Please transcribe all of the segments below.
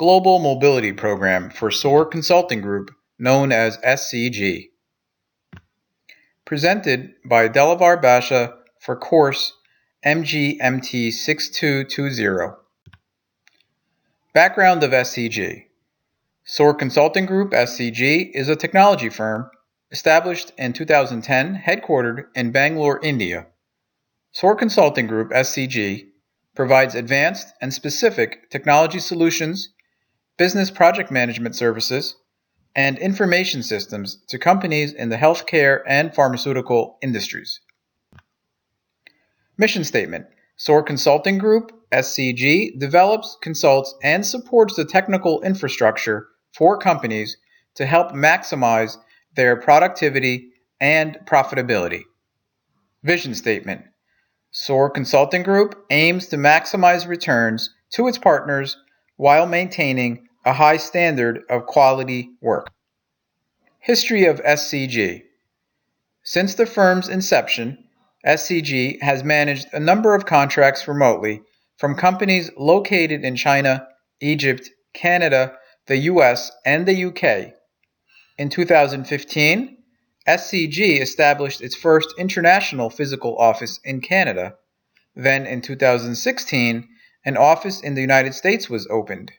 Global Mobility Program for SOAR Consulting Group, known as SCG. Presented by Delavar Basha for course MGMT 6220. Background of SCG. SOAR Consulting Group SCG is a technology firm established in 2010, headquartered in Bangalore, India. SOAR Consulting Group SCG provides advanced and specific technology solutions, business project management services, and information systems to companies in the healthcare and pharmaceutical industries. Mission statement: SOAR Consulting Group SCG develops, consults, and supports the technical infrastructure for companies to help maximize their productivity and profitability. Vision statement: SOAR Consulting Group aims to maximize returns to its partners while maintaining a high standard of quality work. History of SCG. Since the firm's inception, SCG has managed a number of contracts remotely from companies located in China, Egypt, Canada, the US, and the UK. In 2015, SCG established its first international physical office in Canada. Then in 2016, an office in the United States was opened.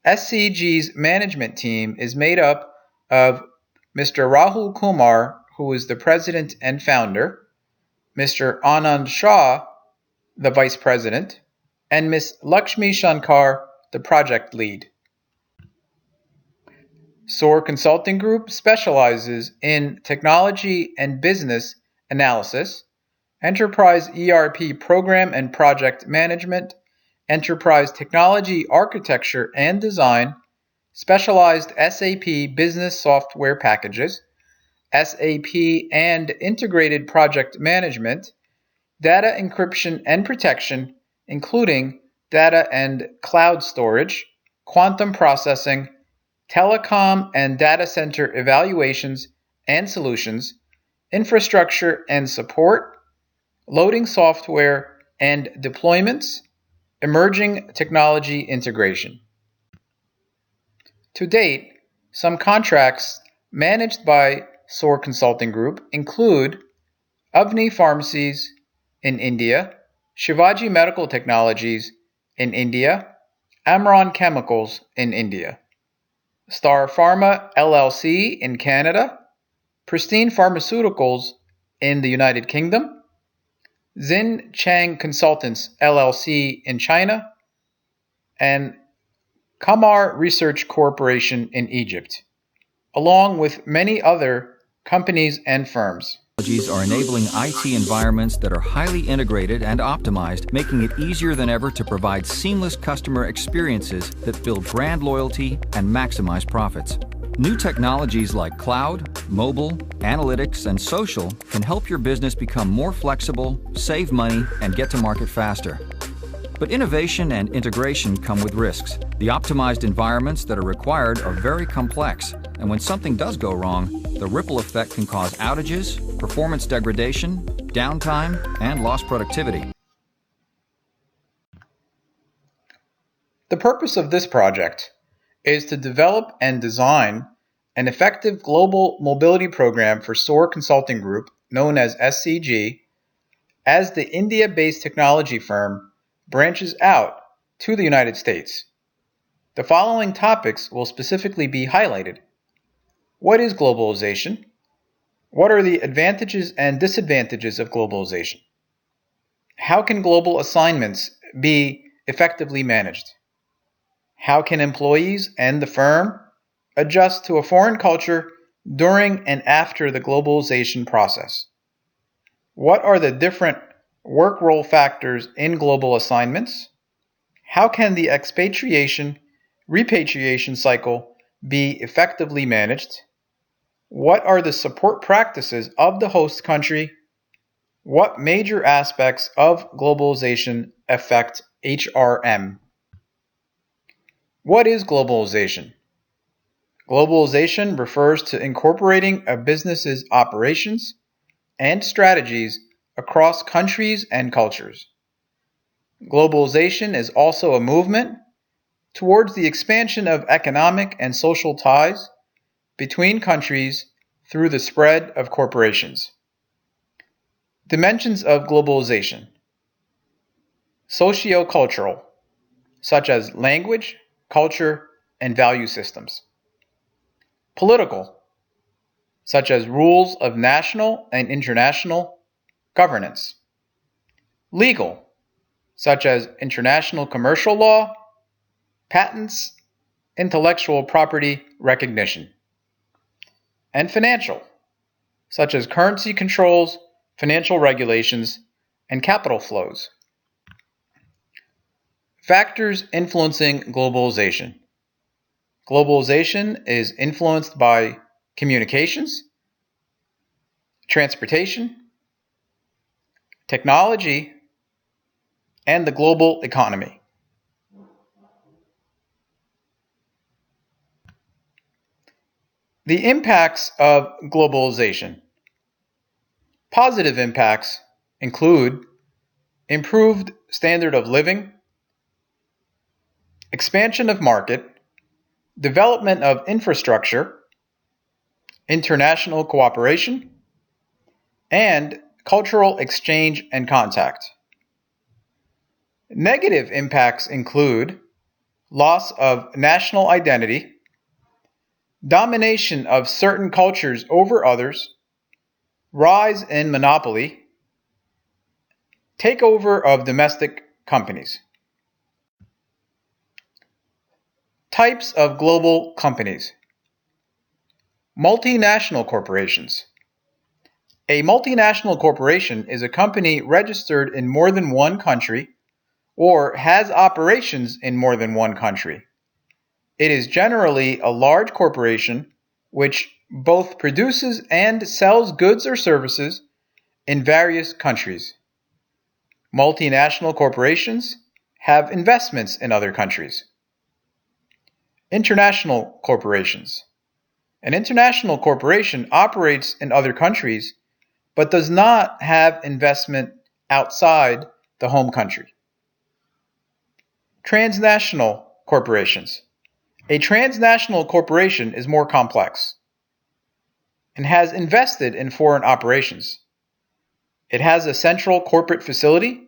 SCG's management team is made up of Mr. Rahul Kumar, who is the president and founder, Mr. Anand Shah, the vice president, and Ms. Lakshmi Shankar, the project lead. SOAR Consulting Group specializes in technology and business analysis, enterprise ERP program and project management, enterprise technology architecture and design, specialized SAP business software packages, SAP and integrated project management, data encryption and protection, including data and cloud storage, quantum processing, telecom and data center evaluations and solutions, infrastructure and support, loading software and deployments, emerging technology integration. To date, some contracts managed by SOAR Consulting Group include Avni Pharmacies in India, Shivaji Medical Technologies in India, Amron Chemicals in India, Star Pharma LLC in Canada, Pristine Pharmaceuticals in the United Kingdom, Xin Chang Consultants LLC in China, and Kamar Research Corporation in Egypt, along with many other companies and firms. Technologies are enabling IT environments that are highly integrated and optimized, making it easier than ever to provide seamless customer experiences that build brand loyalty and maximize profits. New technologies like cloud, mobile, analytics, and social can help your business become more flexible, save money, and get to market faster. But innovation and integration come with risks. The optimized environments that are required are very complex, and when something does go wrong, the ripple effect can cause outages, performance degradation, downtime, and lost productivity. The purpose of this project is to develop and design an effective global mobility program for SOAR Consulting Group, known as SCG, as the India-based technology firm branches out to the United States. The following topics will specifically be highlighted. What is globalization? What are the advantages and disadvantages of globalization? How can global assignments be effectively managed? How can employees and the firm adjust to a foreign culture during and after the globalization process? What are the different work role factors in global assignments? How can the expatriation, repatriation cycle be effectively managed? What are the support practices of the host country? What major aspects of globalization affect HRM? What is globalization? Globalization refers to incorporating a business's operations and strategies across countries and cultures. Globalization is also a movement towards the expansion of economic and social ties between countries through the spread of corporations. Dimensions of globalization: socio-cultural, such as language, culture, and value systems; political, such as rules of national and international governance; legal, such as international commercial law, patents, intellectual property recognition; and financial, such as currency controls, financial regulations, and capital flows. Factors influencing globalization. Globalization is influenced by communications, transportation, technology, and the global economy. The impacts of globalization. Positive impacts include improved standard of living, expansion of market, development of infrastructure, international cooperation, and cultural exchange and contact. Negative impacts include loss of national identity, domination of certain cultures over others, rise in monopoly, takeover of domestic companies. Types of global companies. Multinational corporations. A multinational corporation is a company registered in more than one country or has operations in more than one country. It is generally a large corporation which both produces and sells goods or services in various countries. Multinational corporations have investments in other countries. International corporations. An international corporation operates in other countries but does not have investment outside the home country. Transnational corporations. A transnational corporation is more complex and has invested in foreign operations. It has a central corporate facility,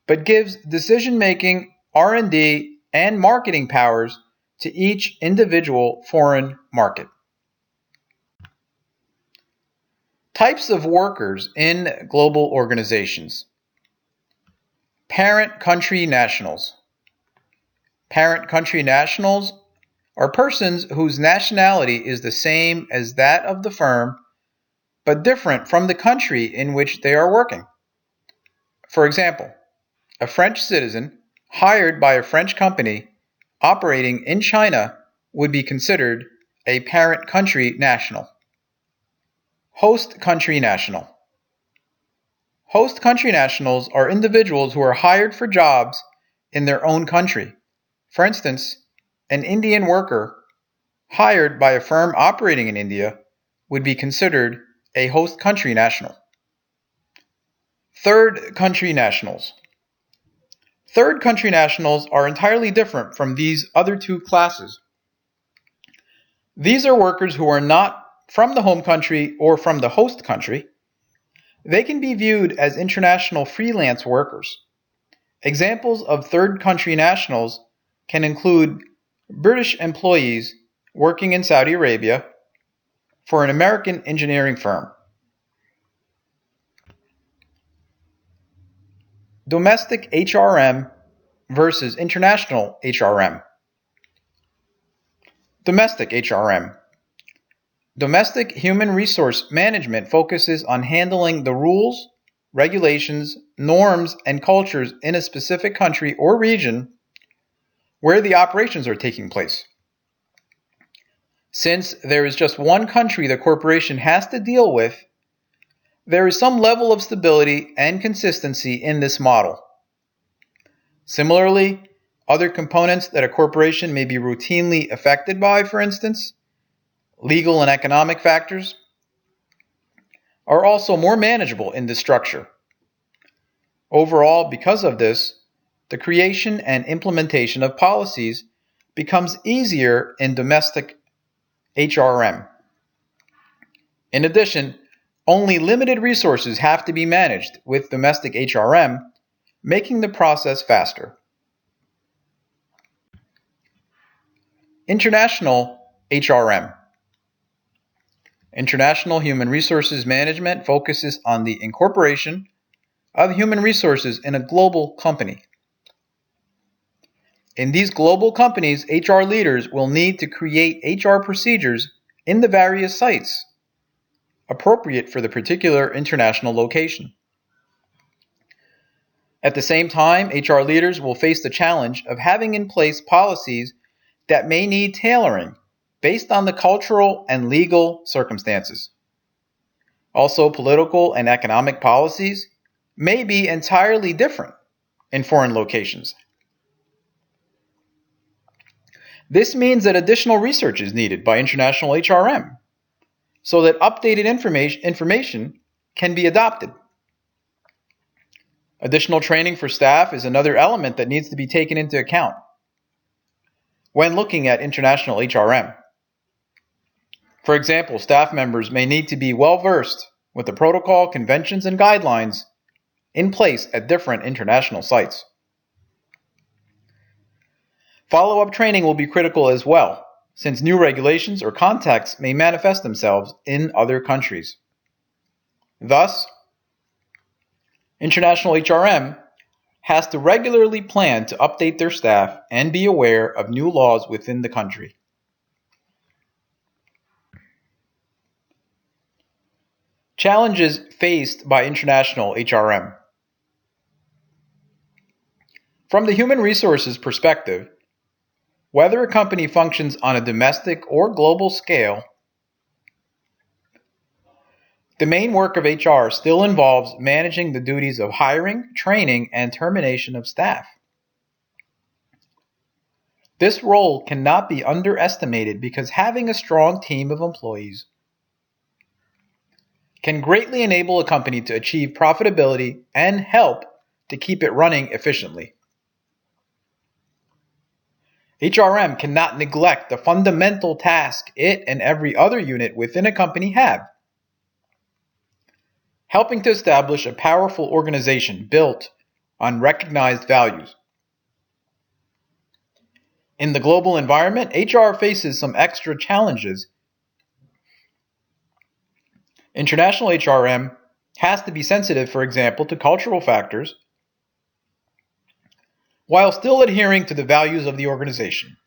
but gives decision-making, R&D, and marketing powers to each individual foreign market. Types of workers in global organizations. Parent country nationals. Parent country nationals are persons whose nationality is the same as that of the firm, but different from the country in which they are working. For example, a French citizen hired by a French company operating in China would be considered a parent country national. Host country national. Host country nationals are individuals who are hired for jobs in their own country. For instance, an Indian worker hired by a firm operating in India would be considered a host country national. Third country nationals. Third country nationals are entirely different from these other two classes. These are workers who are not from the home country or from the host country. They can be viewed as international freelance workers. Examples of third country nationals can include British employees working in Saudi Arabia for an American engineering firm. Domestic HRM versus international HRM. Domestic HRM. Domestic human resource management focuses on handling the rules, regulations, norms, and cultures in a specific country or region where the operations are taking place. Since there is just one country the corporation has to deal with, there is some level of stability and consistency in this model. Similarly, other components that a corporation may be routinely affected by, for instance, legal and economic factors, are also more manageable in this structure. Overall, because of this, the creation and implementation of policies becomes easier in domestic HRM. In addition, only limited resources have to be managed with domestic HRM, making the process faster. International HRM. International Human Resources Management focuses on the incorporation of human resources in a global company. In these global companies, HR leaders will need to create HR procedures in the various sites, appropriate for the particular international location. At the same time, HR leaders will face the challenge of having in place policies that may need tailoring based on the cultural and legal circumstances. Also, political and economic policies may be entirely different in foreign locations. This means that additional research is needed by international HRM so that updated information can be adopted. Additional training for staff is another element that needs to be taken into account when looking at international HRM. For example, staff members may need to be well versed with the protocol, conventions, and guidelines in place at different international sites. Follow-up training will be critical as well, since new regulations or contexts may manifest themselves in other countries. Thus, international HRM has to regularly plan to update their staff and be aware of new laws within the country. Challenges faced by international HRM. From the human resources perspective, whether a company functions on a domestic or global scale, the main work of HR still involves managing the duties of hiring, training, and termination of staff. This role cannot be underestimated because having a strong team of employees can greatly enable a company to achieve profitability and help to keep it running efficiently. HRM cannot neglect the fundamental task it and every other unit within a company have, helping to establish a powerful organization built on recognized values. In the global environment, HR faces some extra challenges. International HRM has to be sensitive, for example, to cultural factors, while still adhering to the values of the organization.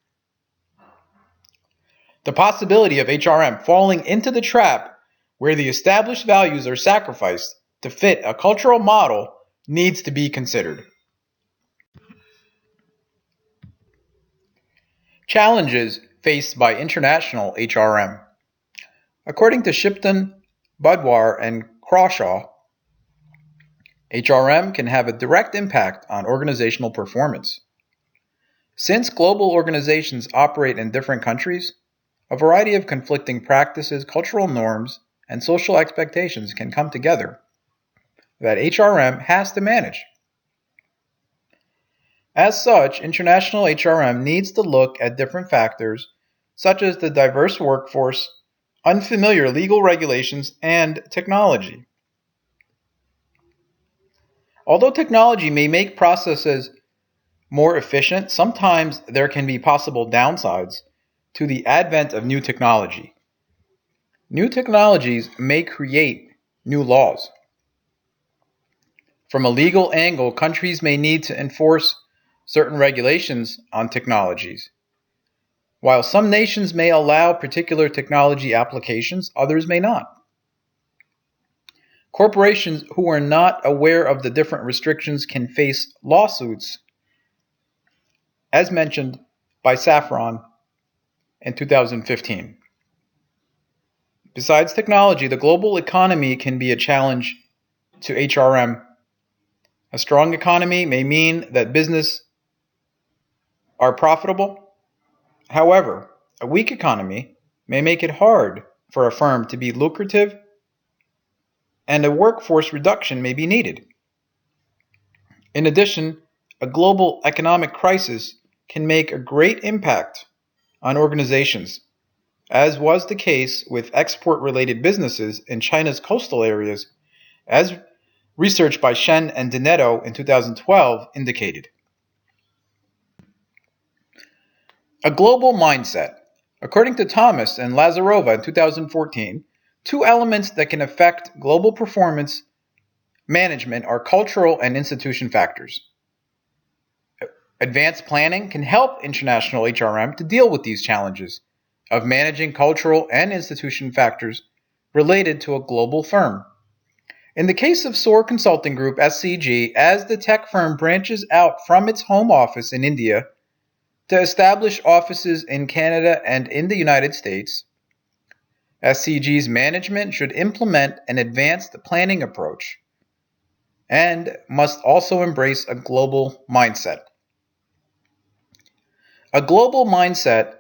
The possibility of HRM falling into the trap where the established values are sacrificed to fit a cultural model needs to be considered. Challenges faced by international HRM. According to Shipton, Budwar, and Crawshaw, HRM can have a direct impact on organizational performance. Since global organizations operate in different countries, a variety of conflicting practices, cultural norms, and social expectations can come together that HRM has to manage. As such, international HRM needs to look at different factors such as the diverse workforce, unfamiliar legal regulations, and technology. Although technology may make processes more efficient, sometimes there can be possible downsides to the advent of new technology. New technologies may create new laws. From a legal angle, countries may need to enforce certain regulations on technologies. While some nations may allow particular technology applications, others may not. Corporations who are not aware of the different restrictions can face lawsuits, as mentioned by Safran in 2015. Besides technology, the global economy can be a challenge to HRM. A strong economy may mean that business are profitable. However, a weak economy may make it hard for a firm to be lucrative, and a workforce reduction may be needed. In addition, a global economic crisis can make a great impact on organizations, as was the case with export-related businesses in China's coastal areas, as research by Shen and Dinetto in 2012 indicated. A global mindset. According to Thomas and Lazarova in 2014, two elements that can affect global performance management are cultural and institution factors. Advanced planning can help international HRM to deal with these challenges of managing cultural and institution factors related to a global firm. In the case of SOAR Consulting Group, SCG, as the tech firm branches out from its home office in India to establish offices in Canada and in the United States, SCG's management should implement an advanced planning approach and must also embrace a global mindset. A global mindset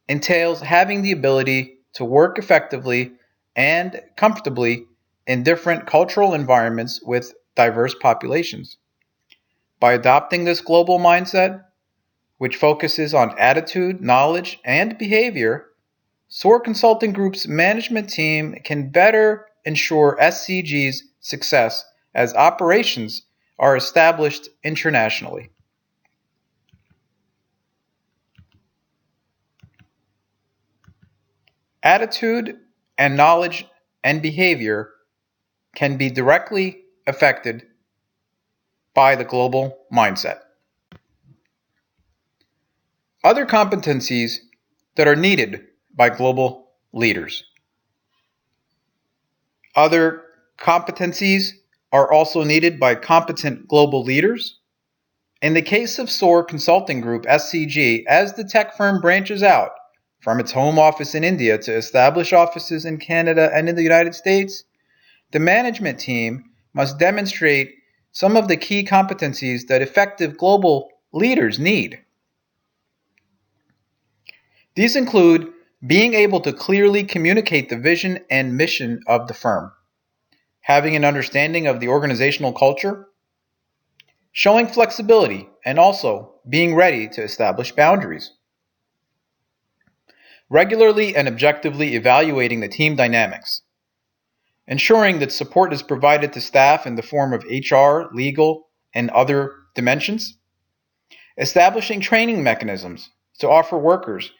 entails having the ability to work effectively and comfortably in different cultural environments with diverse populations. By adopting this global mindset, which focuses on attitude, knowledge, and behavior, SOAR Consulting Group's management team can better ensure SCG's success as operations are established internationally. Attitude and knowledge and behavior can be directly affected by the global mindset. Other competencies that are needed by global leaders. Other competencies are also needed by competent global leaders. In the case of SOAR Consulting Group, SCG, as the tech firm branches out from its home office in India to establish offices in Canada and in the United States, the management team must demonstrate some of the key competencies that effective global leaders need. These include being able to clearly communicate the vision and mission of the firm, having an understanding of the organizational culture, showing flexibility, and also being ready to establish boundaries. Regularly and objectively evaluating the team dynamics, ensuring that support is provided to staff in the form of HR, legal, and other dimensions, establishing training mechanisms to offer workers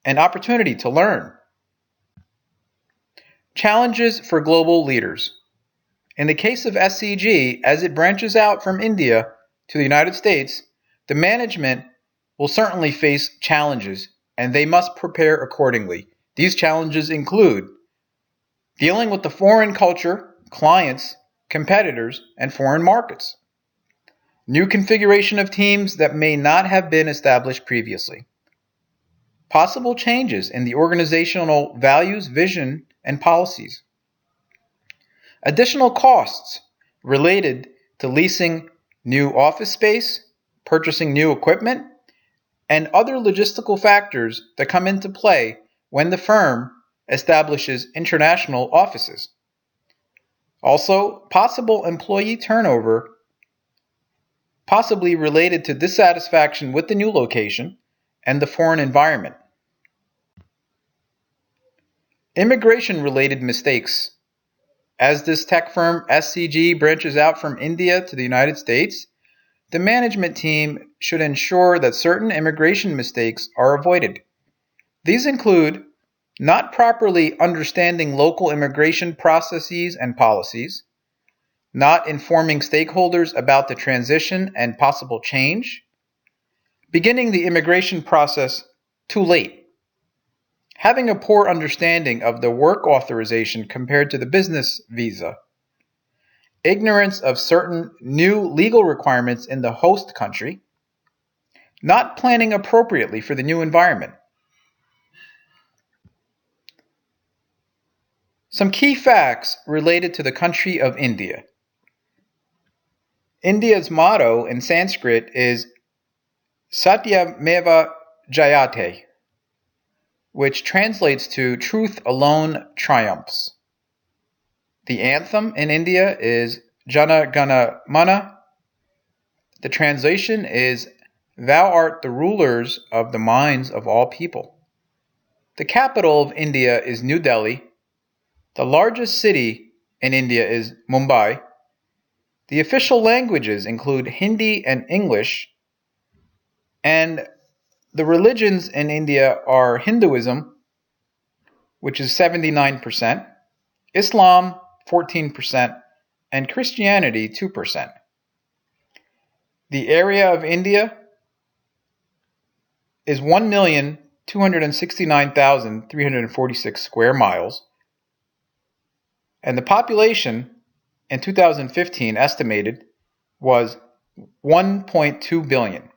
an opportunity to learn. Challenges for global leaders. In the case of SCG, as it branches out from India to the United States, the management will certainly face challenges, and they must prepare accordingly. These challenges include dealing with the foreign culture, clients, competitors, and foreign markets. New configuration of teams that may not have been established previously. Possible changes in the organizational values, vision, and policies. Additional costs related to leasing new office space, purchasing new equipment, and other logistical factors that come into play when the firm establishes international offices. Also, possible employee turnover, possibly related to dissatisfaction with the new location and the foreign environment. Immigration-related mistakes. As this tech firm SCG branches out from India to the United States, the management team should ensure that certain immigration mistakes are avoided. These include not properly understanding local immigration processes and policies, not informing stakeholders about the transition and possible change, beginning the immigration process too late, having a poor understanding of the work authorization compared to the business visa, ignorance of certain new legal requirements in the host country, not planning appropriately for the new environment. Some key facts related to the country of India. India's motto in Sanskrit is Satyameva Jayate, which translates to truth alone triumphs. The anthem in India is Jana Gana Mana. The translation is Thou art the rulers of the minds of all people. The capital of India is New Delhi. The largest city in India is Mumbai. The official languages include Hindi and English, and the religions in India are Hinduism, which is 79%, Islam 14%, and Christianity 2%. The area of India is 1,269,346 square miles, and the population in 2015 estimated was 1.2 billion.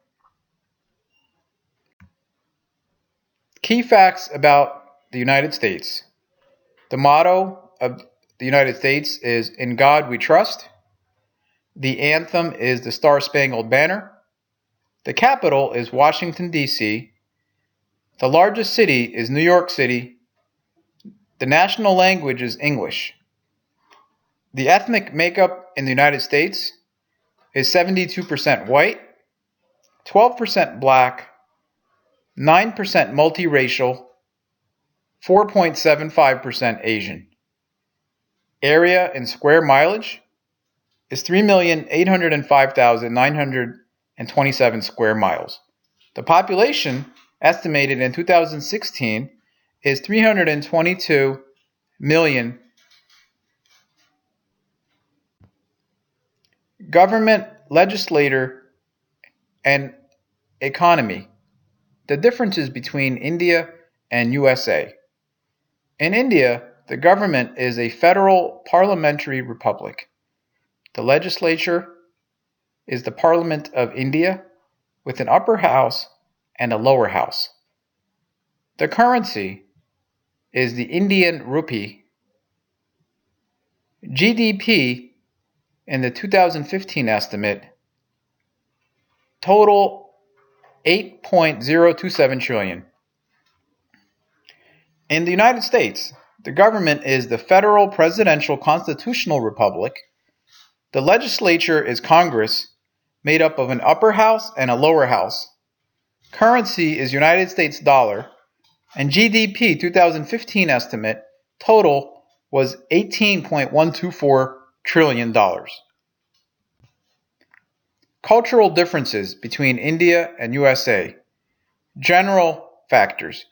Key facts about the United States. The motto of the United States is "In God We Trust." The anthem is the Star-Spangled Banner. The capital is Washington, D.C. The largest city is New York City. The national language is English. The ethnic makeup in the United States is 72% white, 12% black, 9% multiracial, 4.75% Asian. Area in square mileage is 3,805,927 square miles. The population estimated in 2016 is 322 million. Government, legislator, and economy. The differences between India and USA. In India, the government is a federal parliamentary republic. The legislature is the Parliament of India with an upper house and a lower house. The currency is the Indian rupee. GDP in the 2015 estimate total 8.027 trillion. In the United States, the government is the federal presidential constitutional republic. The legislature is Congress, made up of an upper house and a lower house. Currency is United States dollar, and GDP 2015 estimate total was $18.124 trillion. Cultural differences between India and USA. General factors.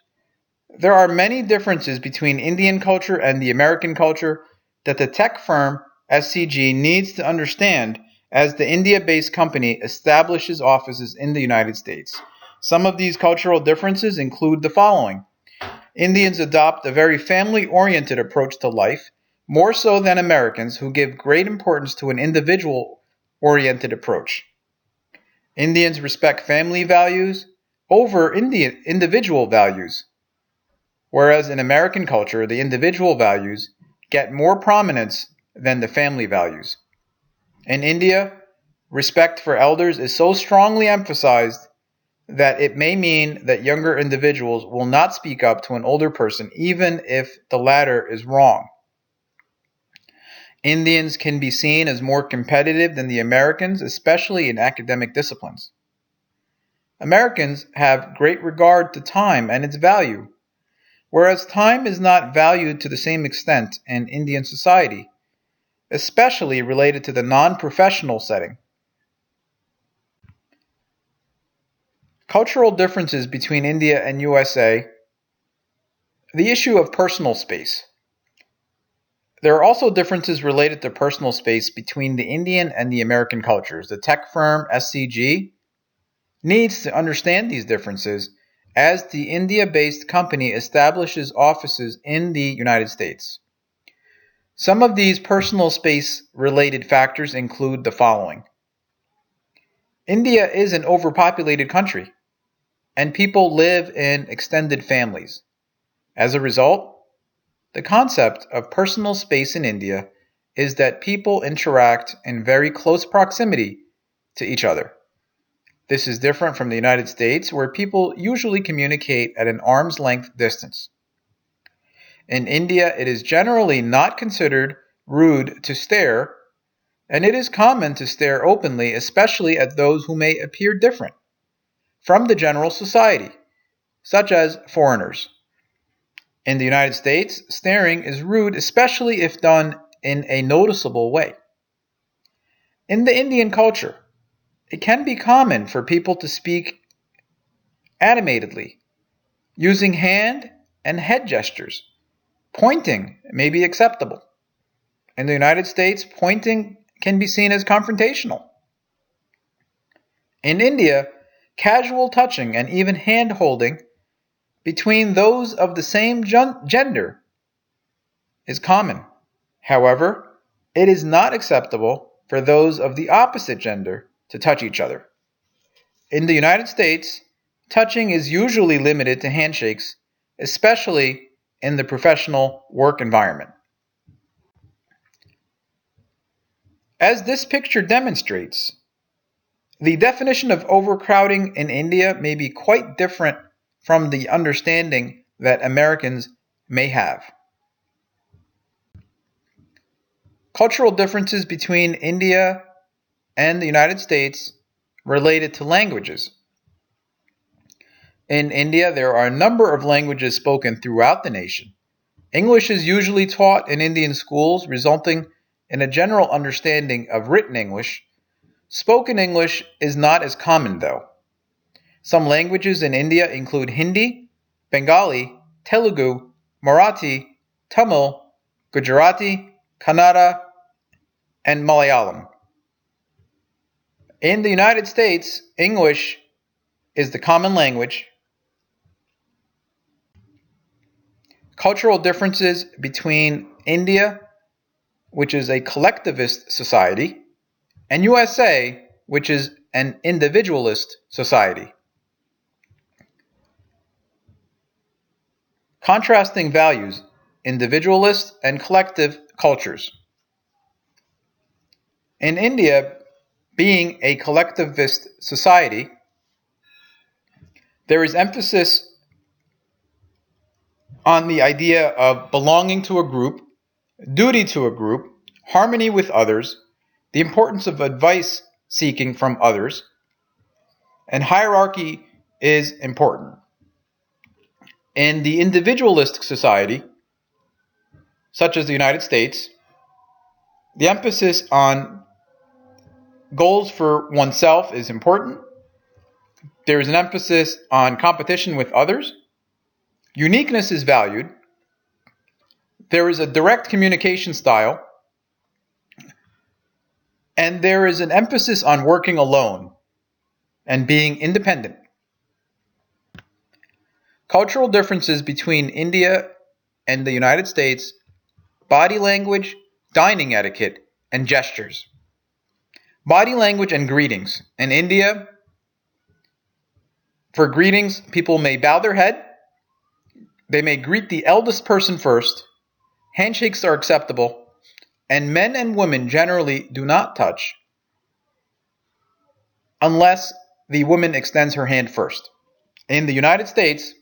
There are many differences between Indian culture and the American culture that the tech firm SCG needs to understand as the India-based company establishes offices in the United States. Some of these cultural differences include the following. Indians adopt a very family-oriented approach to life, more so than Americans who give great importance to an individual-oriented approach. Indians respect family values over individual values, whereas in American culture, the individual values get more prominence than the family values. In India, respect for elders is so strongly emphasized that it may mean that younger individuals will not speak up to an older person even if the latter is wrong. Indians can be seen as more competitive than the Americans, especially in academic disciplines. Americans have great regard to time and its value, whereas time is not valued to the same extent in Indian society, especially related to the non-professional setting. Cultural differences between India and USA. The issue of personal space. There are also differences related to personal space between the Indian and the American cultures. The tech firm SCG needs to understand these differences as the India-based company establishes offices in the United States. Some of these personal space-related factors include the following. India is an overpopulated country, and people live in extended families. As a result, the concept of personal space in India is that people interact in very close proximity to each other. This is different from the United States, where people usually communicate at an arm's length distance. In India, it is generally not considered rude to stare, and it is common to stare openly, especially at those who may appear different. from the general society, such as foreigners. In the United States, staring is rude, especially if done in a noticeable way. In the Indian culture, it can be common for people to speak animatedly, using hand and head gestures. Pointing may be acceptable. In the United States, pointing can be seen as confrontational. In India, casual touching and even hand-holding between those of the same gender is common. However, it is not acceptable for those of the opposite gender to touch each other. In the United States, touching is usually limited to handshakes, especially in the professional work environment. As this picture demonstrates, the definition of overcrowding in India may be quite different from the understanding that Americans may have. Cultural differences between India and the United States related to languages. In India, there are a number of languages spoken throughout the nation. English is usually taught in Indian schools, resulting in a general understanding of written English. Spoken English is not as common, though. Some languages in India include Hindi, Bengali, Telugu, Marathi, Tamil, Gujarati, Kannada, and Malayalam. In the United States, English is the common language. Cultural differences between India, which is a collectivist society, and USA, which is an individualist society. Contrasting values, individualist and collective cultures. In India, being a collectivist society, there is emphasis on the idea of belonging to a group, duty to a group, harmony with others, the importance of advice seeking from others, and hierarchy is important. In the individualist society, such as the United States, the emphasis on goals for oneself is important. There is an emphasis on competition with others. Uniqueness is valued. There is a direct communication style. And there is an emphasis on working alone and being independent. Cultural differences between India and the United States, body language, dining etiquette, and gestures. Body language and greetings. In India, for greetings, people may bow their head. They may greet the eldest person first. Handshakes are acceptable, and men and women generally do not touch unless the woman extends her hand first. In the United States,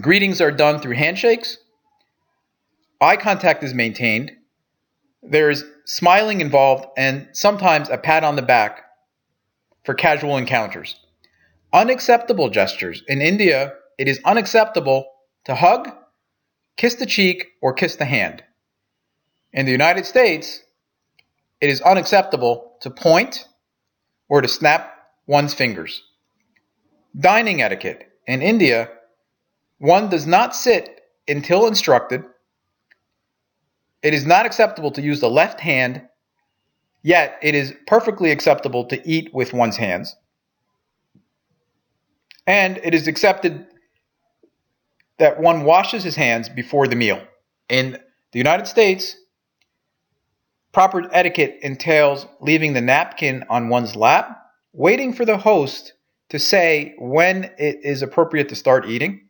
greetings are done through handshakes. Eye contact is maintained. There is smiling involved and sometimes a pat on the back for casual encounters. Unacceptable gestures. In India, it is unacceptable to hug, kiss the cheek, or kiss the hand. In the United States, it is unacceptable to point or to snap one's fingers. Dining etiquette. In India, one does not sit until instructed. It is not acceptable to use the left hand, yet it is perfectly acceptable to eat with one's hands. And it is accepted that one washes his hands before the meal. In the United States, proper etiquette entails leaving the napkin on one's lap, waiting for the host to say when it is appropriate to start eating,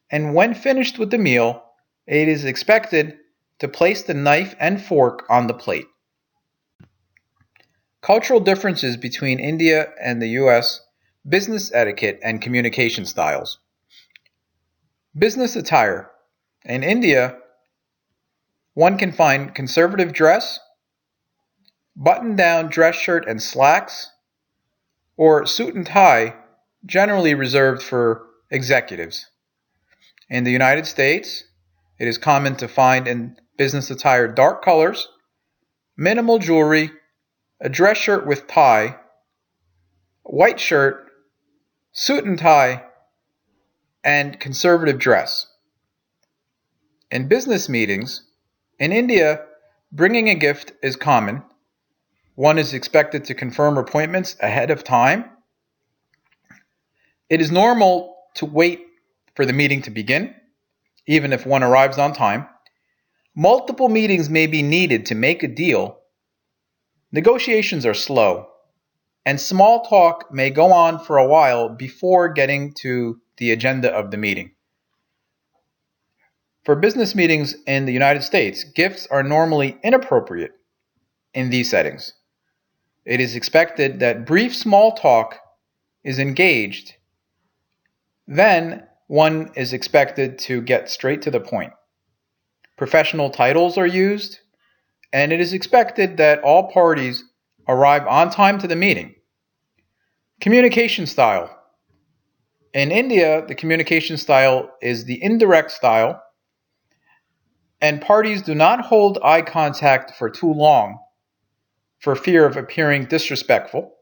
and when finished with the meal, it is expected to place the knife and fork on the plate. Cultural differences between India and the US, business etiquette and communication styles. Business attire. In India, one can find conservative dress, button-down dress shirt and slacks, or suit and tie generally reserved for executives. In the United States, it is common to find in business attire dark colors, minimal jewelry, a dress shirt with tie, white shirt, suit and tie, and conservative dress. In business meetings, in India, bringing a gift is common. One is expected to confirm appointments ahead of time. It is normal to wait for the meeting to begin, even if one arrives on time. Multiple meetings may be needed to make a deal. Negotiations are slow, and small talk may go on for a while before getting to the agenda of the meeting. For business meetings in the United States, gifts are normally inappropriate in these settings. It is expected that brief small talk is engaged. Then one is expected to get straight to the point. Professional titles are used, and it is expected that all parties arrive on time to the meeting. Communication style. In India, the communication style is the indirect style, and parties do not hold eye contact for too long for fear of appearing disrespectful.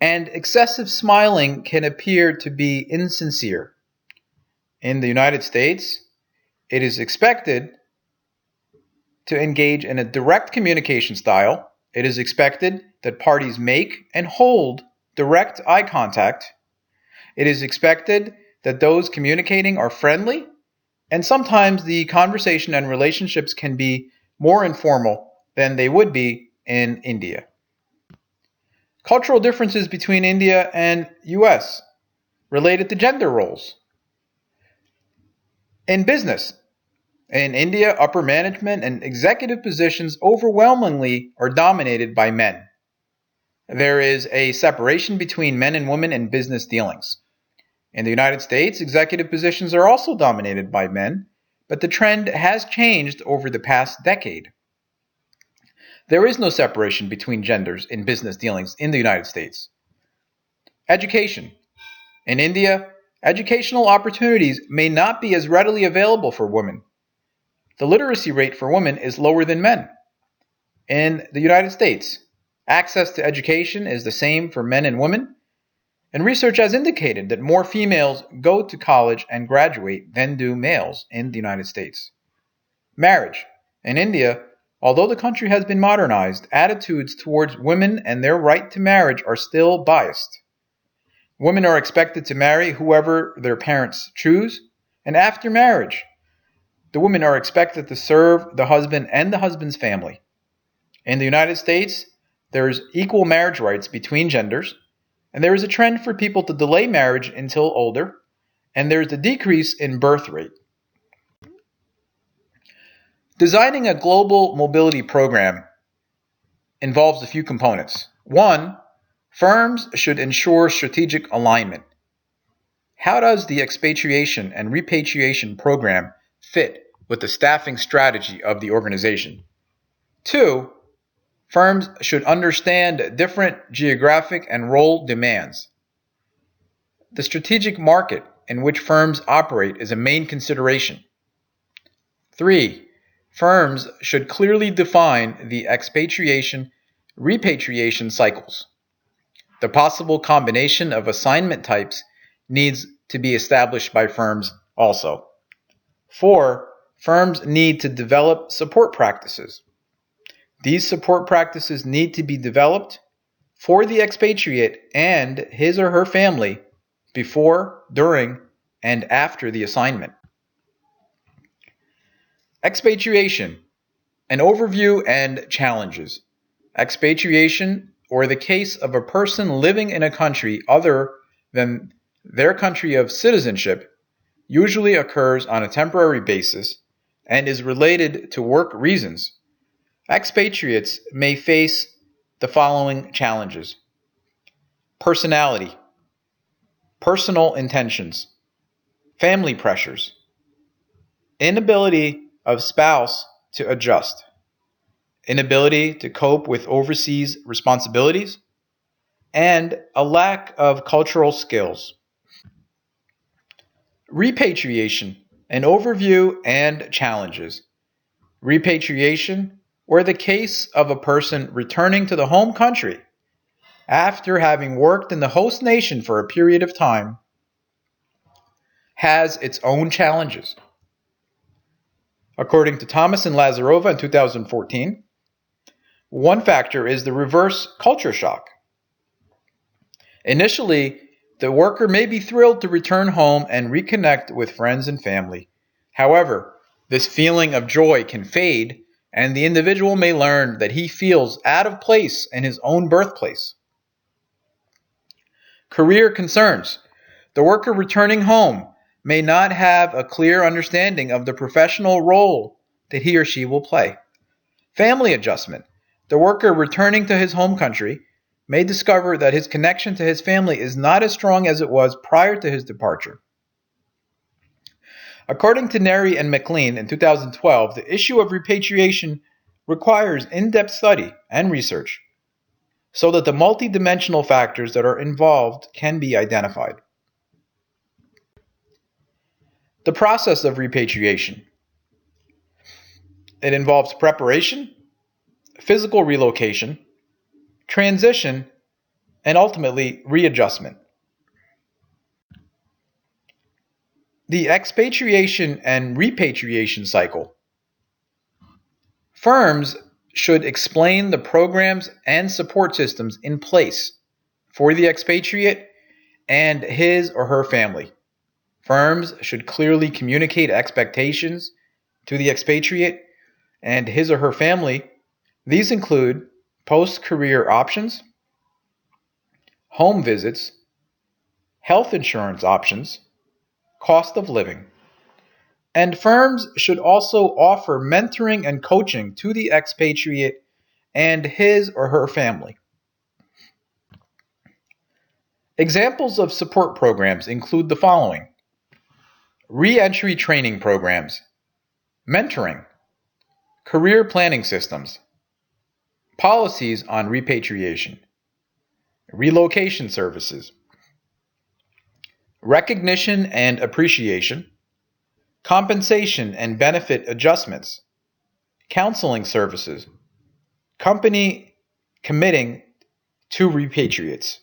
And excessive smiling can appear to be insincere. In the United States, it is expected to engage in a direct communication style. It is expected that parties make and hold direct eye contact. It is expected that those communicating are friendly, and sometimes the conversation and relationships can be more informal than they would be in India. Cultural differences between India and US related to gender roles. In business, in India, upper management and executive positions overwhelmingly are dominated by men. There is a separation between men and women in business dealings. In the United States, executive positions are also dominated by men, but the trend has changed over the past decade. There is no separation between genders in business dealings in the United States. Education. In India, educational opportunities may not be as readily available for women. The literacy rate for women is lower than men. In the United States, access to education is the same for men and women, and research has indicated that more females go to college and graduate than do males in the United States. Marriage. In India, although the country has been modernized, attitudes towards women and their right to marriage are still biased. Women are expected to marry whoever their parents choose, and after marriage, the women are expected to serve the husband and the husband's family. In the United States, there is equal marriage rights between genders, and there is a trend for people to delay marriage until older, and there is a decrease in birth rate. Designing a global mobility program involves a few components. One, firms should ensure strategic alignment. How does the expatriation and repatriation program fit with the staffing strategy of the organization? Two, firms should understand different geographic and role demands. The strategic market in which firms operate is a main consideration. Three, firms should clearly define the expatriation-repatriation cycles. The possible combination of assignment types needs to be established by firms also. 4, firms need to develop support practices. These support practices need to be developed for the expatriate and his or her family before, during, and after the assignment. Expatriation, an overview and challenges. Expatriation, or the case of a person living in a country other than their country of citizenship, usually occurs on a temporary basis and is related to work reasons. Expatriates may face the following challenges: personality, personal intentions, family pressures, inability of spouse to adjust, inability to cope with overseas responsibilities, and a lack of cultural skills. Repatriation, an overview and challenges. Repatriation, or the case of a person returning to the home country after having worked in the host nation for a period of time, has its own challenges. According to Thomas and Lazarova in 2014, one factor is the reverse culture shock. Initially, the worker may be thrilled to return home and reconnect with friends and family. However, this feeling of joy can fade, and the individual may learn that he feels out of place in his own birthplace. Career concerns. The worker returning home may not have a clear understanding of the professional role that he or she will play. Family adjustment. The worker returning to his home country may discover that his connection to his family is not as strong as it was prior to his departure. According to Neri and McLean in 2012, the issue of repatriation requires in-depth study and research so that the multidimensional factors that are involved can be identified. The process of repatriation. It involves preparation, physical relocation, transition, and ultimately readjustment. The expatriation and repatriation cycle. Firms should explain the programs and support systems in place for the expatriate and his or her family. Firms should clearly communicate expectations to the expatriate and his or her family. These include post-career options, home visits, health insurance options, cost of living. And firms should also offer mentoring and coaching to the expatriate and his or her family. Examples of support programs include the following: re-entry training programs, mentoring, career planning systems, policies on repatriation, relocation services, recognition and appreciation, compensation and benefit adjustments, counseling services, company committing to repatriates.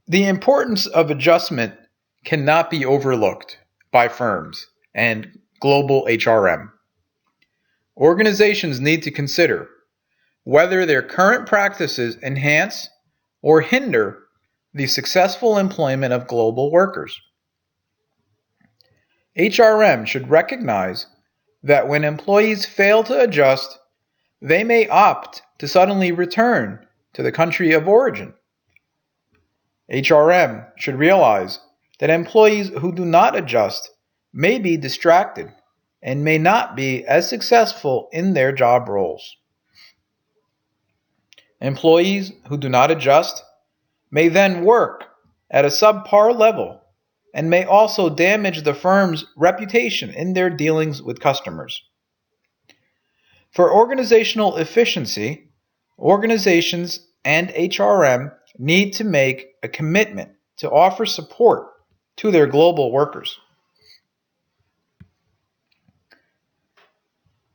The importance of adjustment cannot be overlooked by firms and global HRM. Organizations need to consider whether their current practices enhance or hinder the successful employment of global workers. HRM should recognize that when employees fail to adjust, they may opt to suddenly return to the country of origin. HRM should realize that employees who do not adjust may be distracted and may not be as successful in their job roles. Employees who do not adjust may then work at a subpar level and may also damage the firm's reputation in their dealings with customers. For organizational efficiency, organizations and HRM need to make a commitment to offer support to their global workers.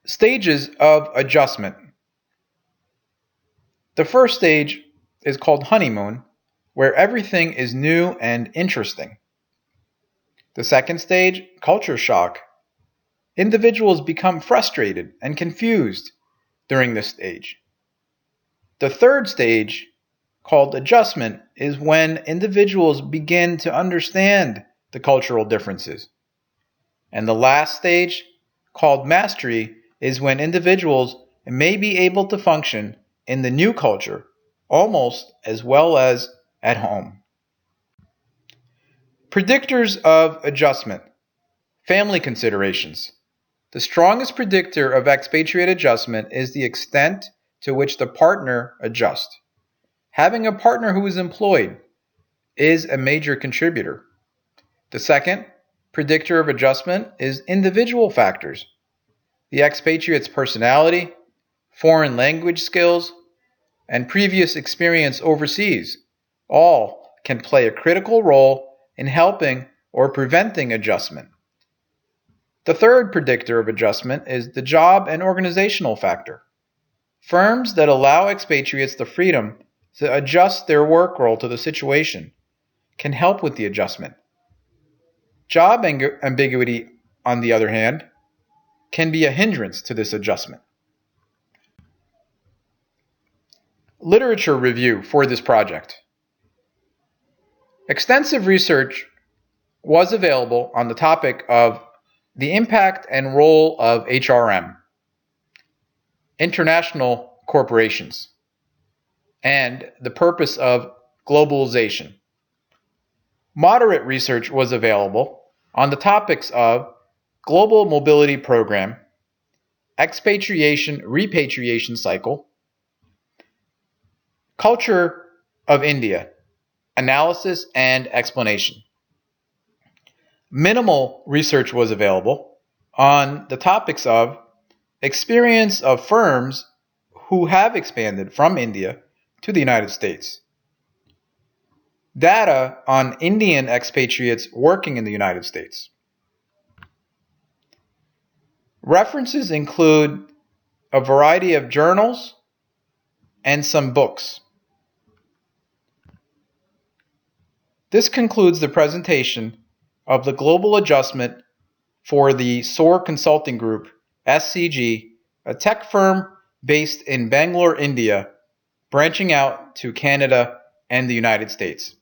Stages of adjustment. The first stage is called honeymoon, where everything is new and interesting. The second stage, culture shock. Individuals become frustrated and confused during this stage. The third stage, called adjustment, is when individuals begin to understand the cultural differences. And the last stage, called mastery, is when individuals may be able to function in the new culture almost as well as at home. Predictors of adjustment. Family considerations. The strongest predictor of expatriate adjustment is the extent to which the partner adjusts. Having a partner who is employed is a major contributor. The second predictor of adjustment is individual factors. The expatriate's personality, foreign language skills, and previous experience overseas all can play a critical role in helping or preventing adjustment. The third predictor of adjustment is the job and organizational factor. Firms that allow expatriates the freedom to adjust their work role to the situation can help with the adjustment. Job ambiguity, on the other hand, can be a hindrance to this adjustment. Literature review for this project. Extensive research was available on the topic of the impact and role of HRM, international corporations, and the purpose of globalization. Moderate research was available on the topics of global mobility program, expatriation-repatriation cycle, culture of India, analysis and explanation. Minimal research was available on the topics of experience of firms who have expanded from India to the United States, data on Indian expatriates working in the United States. References include a variety of journals and some books. This concludes the presentation of the global adjustment for the SOAR Consulting Group, SCG, a tech firm based in Bangalore, India, branching out to Canada and the United States.